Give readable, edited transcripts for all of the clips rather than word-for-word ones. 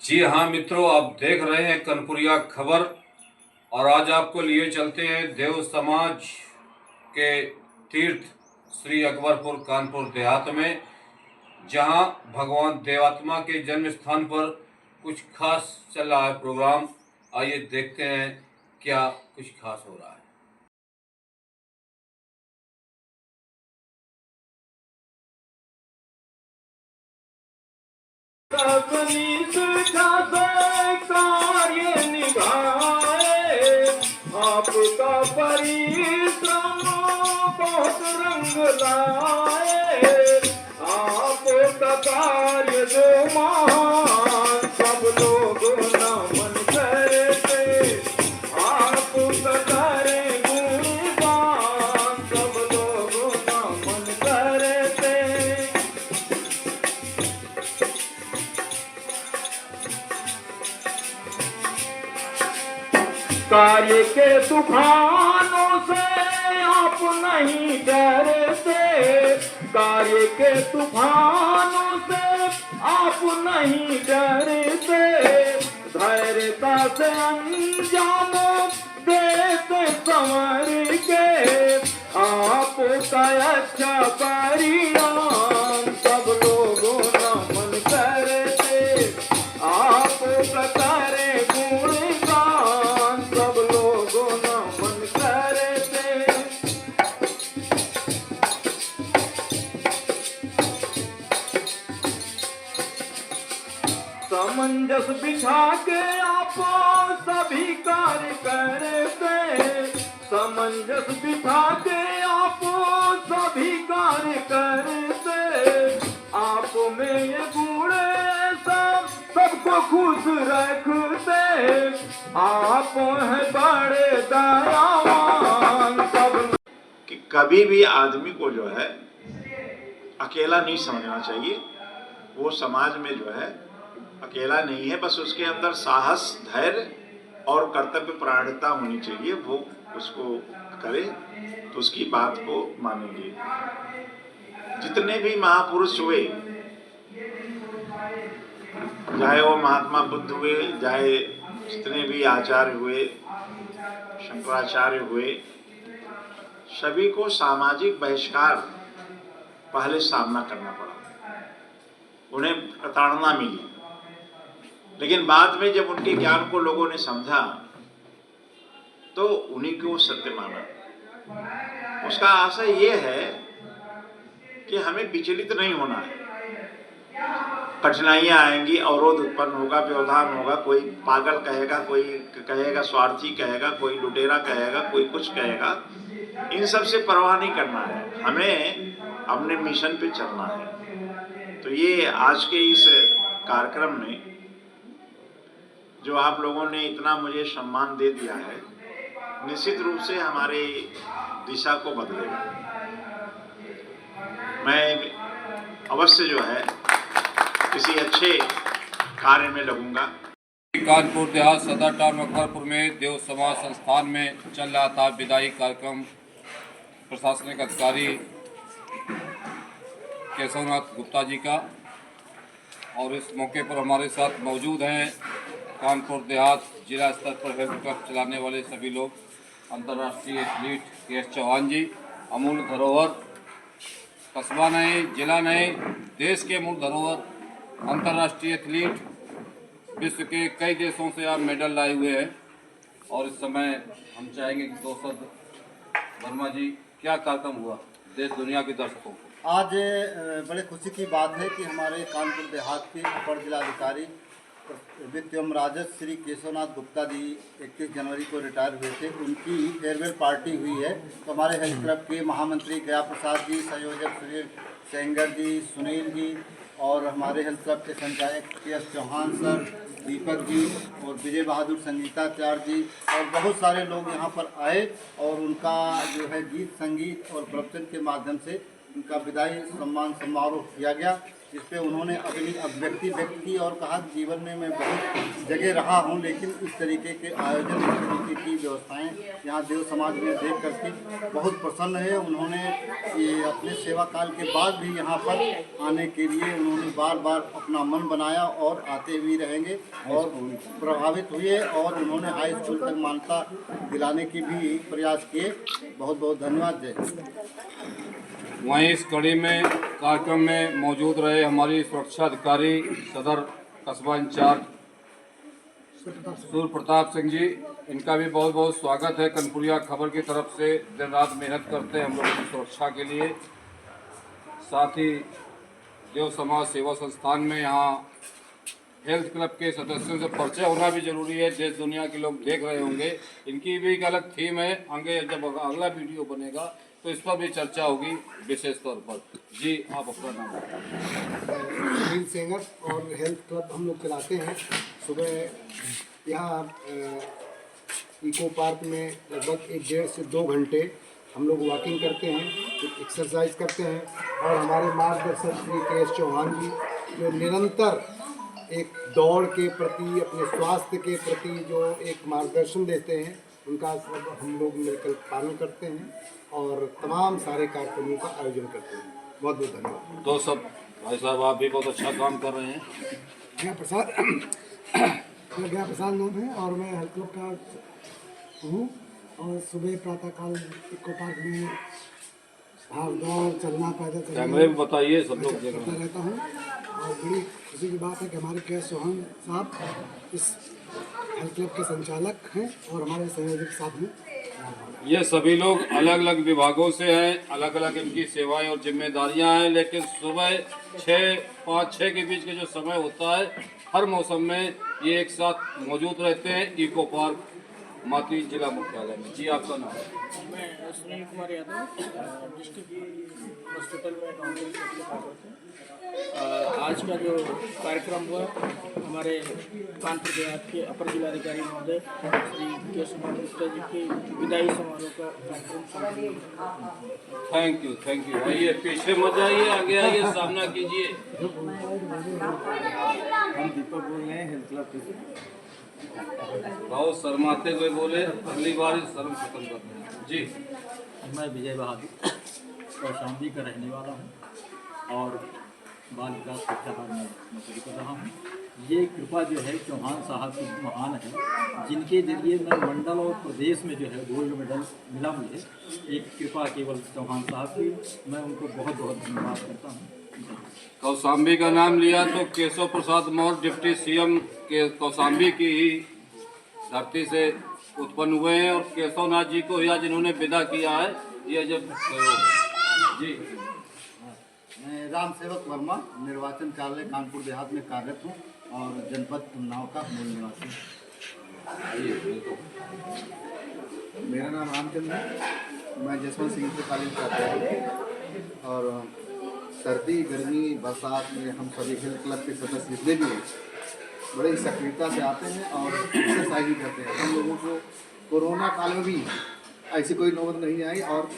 जी हाँ मित्रों, आप देख रहे हैं कनपुरिया खबर और आज आपको लिए चलते हैं देव समाज के तीर्थ श्री अकबरपुर कानपुर देहात में, जहां भगवान देवात्मा के जन्म स्थान पर कुछ खास चल रहा है प्रोग्राम। आइए देखते हैं क्या कुछ खास हो रहा है। कार्य निभाए आपका परिश्रम बहुत रंग लाए, आपका कार्य जो महान सब लोग नमन करते, आपका करे गुणगान सब लोग नमन करते। कार्य के तूफानों से आप नहीं डरते, कार्य के तूफानों से आप नहीं डरते, धैर्यता से अंजाम देते संवर के, आपका अच्छा परिणाम सब लोगों नमन करते, आपका करे गुणगान सब लोगों नमन करते। समंजस बिछा के आप सभी कार्य करते, समंजस बिछा के आप सभी कार्य करते, आप में ये गुण सबको खुश रखते, आप हैं बड़े दयावान सब। कि कभी भी आदमी को जो है अकेला नहीं समझना चाहिए। वो समाज में जो है अकेला नहीं है, बस उसके अंदर साहस, धैर्य और कर्तव्य परायणता होनी चाहिए। वो उसको करे तो उसकी बात को मानेंगे। जितने भी महापुरुष हुए, चाहे वो महात्मा बुद्ध हुए, चाहे जितने भी आचार्य हुए, शंकराचार्य हुए, सभी को सामाजिक बहिष्कार पहले सामना करना पड़ा, उन्हें प्रताड़ना मिली। लेकिन बाद में जब उनके ज्ञान को लोगों ने समझा तो उन्हीं को सत्य माना। उसका आशय ये है कि हमें विचलित नहीं होना है। कठिनाइयाँ आएंगी, अवरोध उत्पन्न होगा, व्यवधान होगा, कोई पागल कहेगा, कोई कहेगा स्वार्थी कहेगा, कोई लुटेरा कहेगा, कोई कुछ कहेगा। इन सब से परवाह नहीं करना है, हमें अपने मिशन पे चलना है। तो ये आज के इस कार्यक्रम में जो आप लोगों ने इतना मुझे सम्मान दे दिया है, निश्चित रूप से हमारे दिशा को बदलेगा। मैं अवश्य जो है किसी अच्छे कार्य में लगूंगा। कानपुर देहात सदर टाउन अकबरपुर में देव समाज संस्थान में चल रहा था विदाई कार्यक्रम। प्रशासनिक अधिकारी केशवनाथ गुप्ता जी का, और इस मौके पर हमारे साथ मौजूद हैं कानपुर देहात जिला स्तर पर हेल्थ क्लब चलाने वाले सभी लोग, अंतर्राष्ट्रीय एथलीट के.एस. चौहान जी, अमूल धरोहर, कस्बा नए, जिला नए, देश के मूल धरोहर, अंतर्राष्ट्रीय एथलीट, विश्व के कई देशों से आप मेडल लाए हुए हैं। और इस समय हम चाहेंगे कि दोस्त वर्मा जी, क्या कार्यक्रम हुआ देश दुनिया के दर्शकों को? आज बड़े खुशी की बात है कि हमारे कानपुर देहात के अपर जिलाधिकारी वित्त एवं राजस्व श्री केशवनाथ गुप्ता जी 31 जनवरी को रिटायर हुए थे, उनकी फेयरवेल पार्टी हुई है। तो हमारे हेल्थ क्लब के महामंत्री गया प्रसाद जी, संयोजक सुनील सेंगर जी, सुनील जी, और हमारे हेल्थ क्लब के संचालक के.एस. चौहान सर, दीपक जी और विजय बहादुर संगीताचार्य जी और बहुत सारे लोग यहाँ पर आए और उनका जो है गीत संगीत और प्रवचन के माध्यम से उनका विदाई सम्मान समारोह किया गया, जिस पे उन्होंने अपनी अभिव्यक्ति व्यक्त की और कहा कि जीवन में मैं बहुत जगह रहा हूं, लेकिन इस तरीके के आयोजन, इस तरीके की व्यवस्थाएं यहाँ देव समाज में देख करके बहुत प्रसन्न है। उन्होंने ये अपने सेवा काल के बाद भी यहाँ पर आने के लिए उन्होंने बार बार अपना मन बनाया और आते भी रहेंगे और प्रभावित हुए और उन्होंने हाई स्कूल तक मान्यता दिलाने की भी प्रयास किए। बहुत बहुत धन्यवाद। जय। वहीं इस कड़ी में कार्यक्रम में मौजूद रहे हमारी सुरक्षा अधिकारी सदर कस्बा इंचार्ज सूर्य प्रताप सिंह जी, इनका भी बहुत बहुत स्वागत है। कनपुरिया खबर की तरफ से दिन रात मेहनत करते हैं हम लोगों की सुरक्षा के लिए। साथ ही देव समाज सेवा संस्थान में यहाँ हेल्थ क्लब के सदस्यों से परिचय होना भी जरूरी है। देश दुनिया के लोग देख रहे होंगे, इनकी भी एक अलग थीम है। आगे जब अगला वीडियो बनेगा तो इस पर भी चर्चा होगी विशेष तौर पर। जी, आप अपना नाम बताएं। सुनील सेंगर और हेल्थ क्लब हम लोग चलाते हैं। सुबह यहाँ इको पार्क में लगभग 1.5 से 2 घंटे हम लोग वॉकिंग करते हैं, कुछ एक्सरसाइज करते हैं और हमारे मार्गदर्शक श्री के.एस. चौहान जी जो निरंतर एक दौड़ के प्रति, अपने स्वास्थ्य के प्रति जो एक मार्गदर्शन देते हैं, उनका सब हम लोग मिलकर पालन करते हैं और तमाम सारे कार्यक्रमों का आयोजन करते हैं। बहुत बहुत धन्यवाद। तो सब भाई साहब, आप भी बहुत अच्छा काम कर रहे हैं। गया प्रसाद मैं गया प्रसाद नाम है और मैं हेल्थ क्लब का हूँ और सुबह प्रातःकाल इको पार्क में भाग दौड़, चलना, पैदल चलना, कैमरे में बताइए, सब लोग देख रहे करता हैं। रहता हूँ। और बड़ी खुशी की बात है कि हमारे के.एस. चौहान साहब इस हेल्थ क्लब के संचालक हैं और हमारे संयोजक साथ में। ये सभी लोग अलग अलग विभागों से हैं, अलग अलग इनकी सेवाएं और जिम्मेदारियां हैं, लेकिन सुबह 5-6 के बीच के जो समय होता है, हर मौसम में ये एक साथ मौजूद रहते हैं इको पार्क माती जिला मुख्यालय में। जी, आपका नाम? मैं सुनील कुमार यादव, डिस्ट्रिक्ट हॉस्पिटल में काउंसिल से। आज का जो कार्यक्रम हुआ, हमारे कानपुर देहात के अपर जिलाधिकारी महोदय श्री के.एस. गुप्ता जी के विदाई समारोह का कार्यक्रम। Thank you. आइए, पीछे मत जाइए, आगे आइए, सामना कीजिए। हम दीपक बोल रहे हैं हेल्थ क्लब से। बहुत शर्माते हुए बोले, अगली बार इस शर्म खत्म करते हैं। जी, मैं विजय बहादुर कौशाम्बी का रहने वाला हूँ और बाल विकास शिक्षाकार में नौकरी कर रहा हूँ। ये कृपा जो है चौहान साहब की महान है, जिनके जरिए मैं मंडल और प्रदेश में जो है गोल्ड मेडल मिला मुझे। एक कृपा केवल चौहान साहब की, मैं उनको बहुत बहुत धन्यवाद करता हूँ। कौशाम्बी का नाम लिया तो केशव प्रसाद मौर्य डिप्टी सीएम के कौशाम्बी की ही धरती से उत्पन्न हुए हैं और केशवनाथ जी को या जिन्होंने विदा किया है, ये जब जी। मैं राम सेवक वर्मा, निर्वाचन कार्यालय कानपुर देहात में कार्यरत हूँ और जनपद उन्नाव का मूल निवासी। मेरा नाम रामचंद्र है, मैं जसवंत सिंह से कॉलेज का हूँ और सर्दी, गर्मी, बरसात में हम सभी हेल्थ क्लब के सदस्य जितने भी हैं बड़े सक्रियता से आते हैं और एक्सरसाइज भी करते हैं। हम लोगों को कोरोना काल में भी ऐसी कोई नौबत नहीं आई और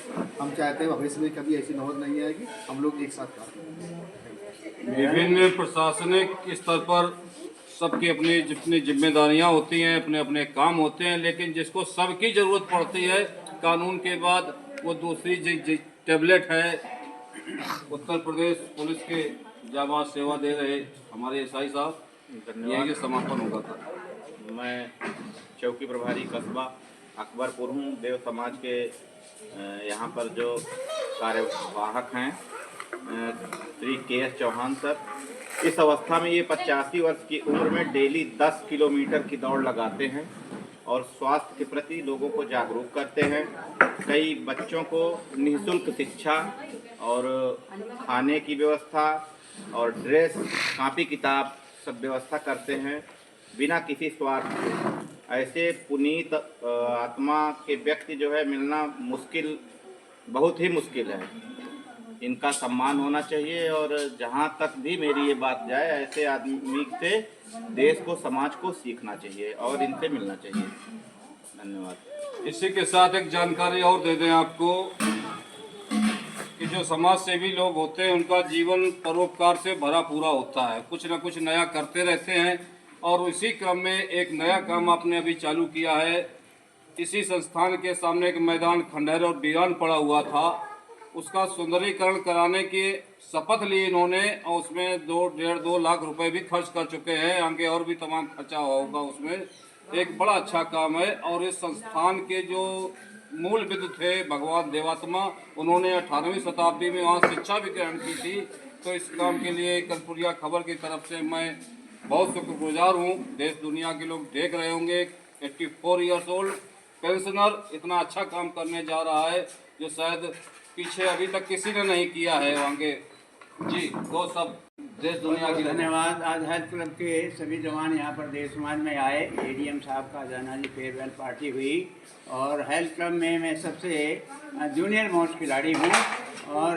हम चाहते हैं भविष्य में कभी ऐसी नौबत नहीं आएगी। हम लोग एक साथ करते हैं। विभिन्न प्रशासनिक स्तर पर सबकी अपनी जितनी जिम्मेदारियां होती हैं, अपने अपने काम होते हैं, लेकिन जिसको सबकी ज़रूरत पड़ती है कानून के बाद, वो दूसरी टैबलेट है। उत्तर प्रदेश पुलिस के जाबाज सेवा दे रहे हमारे एसआई साहब, यही समापन होगा था। मैं चौकी प्रभारी कस्बा अकबरपुर हूँ। देव समाज के यहाँ पर जो कार्यवाहक हैं श्री के.एस. चौहान सर, इस अवस्था में ये 85 वर्ष की उम्र में डेली 10 किलोमीटर की दौड़ लगाते हैं और स्वास्थ्य के प्रति लोगों को जागरूक करते हैं। कई बच्चों को निःशुल्क शिक्षा और खाने की व्यवस्था और ड्रेस, कापी किताब सब व्यवस्था करते हैं बिना किसी स्वार्थ के। ऐसे पुनीत आत्मा के व्यक्ति जो है मिलना मुश्किल, बहुत ही मुश्किल है। इनका सम्मान होना चाहिए और जहाँ तक भी मेरी ये बात जाए, ऐसे आदमी से देश को, समाज को सीखना चाहिए और इनसे मिलना चाहिए। धन्यवाद। इसी के साथ एक जानकारी और दे दें आपको कि जो समाज सेवी लोग होते हैं उनका जीवन परोपकार से भरा पूरा होता है, कुछ न कुछ नया करते रहते हैं। और इसी क्रम में एक नया काम आपने अभी चालू किया है। इसी संस्थान के सामने एक मैदान खंडहर और वीरान पड़ा हुआ था, उसका सुंदरीकरण कराने की शपथ ली इन्होंने और उसमें 2 लाख रुपए भी खर्च कर चुके हैं। आगे और भी तमाम खर्चा होगा उसमें। एक बड़ा अच्छा काम है। और इस संस्थान के जो मूल विद्वान थे भगवान देवात्मा, उन्होंने 18वीं शताब्दी में वहाँ शिक्षा भी ग्रहण की थी। तो इस काम के लिए कर्पूरिया खबर की तरफ से मैं बहुत शुक्रगुजार हूँ। देश दुनिया के लोग देख रहे होंगे, 84 ईयर्स ओल्ड पेंशनर इतना अच्छा काम करने जा रहा है जो शायद पीछे अभी तक किसी ने नहीं किया है। आगे जी वो सब देश दुनिया की धन्यवाद। आज हेल्थ क्लब के सभी जवान यहाँ पर देश समाज में आए। एडीएम साहब का जानाजी फेयरवेल पार्टी हुई और हेल्थ क्लब में मैं सबसे जूनियर मोस्ट खिलाड़ी हूँ। और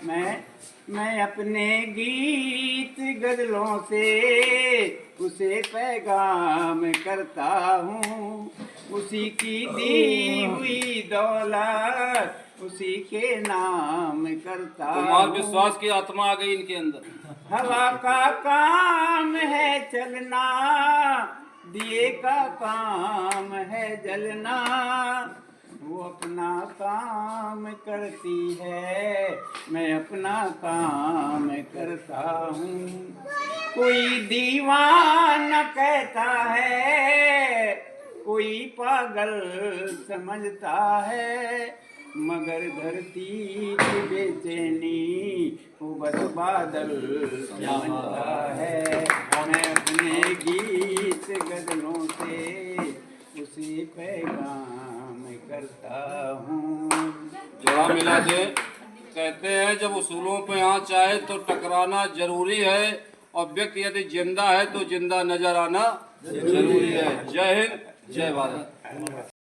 मैं अपने गीत गज़लों से उसे पैगाम करता हूँ, उसी की दी हुई दौलत उसी के नाम करता हूँ। कुमार विश्वास की आत्मा आ गई इनके अंदर। हवा का काम है चलना, दिए का काम है जलना, वो अपना काम करती है, मैं अपना काम करता हूँ। कोई दीवाना कहता है, कोई पागल समझता है, मगर धरती की बेचैनी वो बस बादल समझता है। मैं अपने गीत गज़लों से उसी पैगाम करता हूँ। जोड़ा मिला दे। कहते हैं जब उसूलों पे आँच आए तो टकराना जरूरी है, और व्यक्ति यदि जिंदा है तो जिंदा नजर आना जरूरी है। जय हिंद, जय भारत।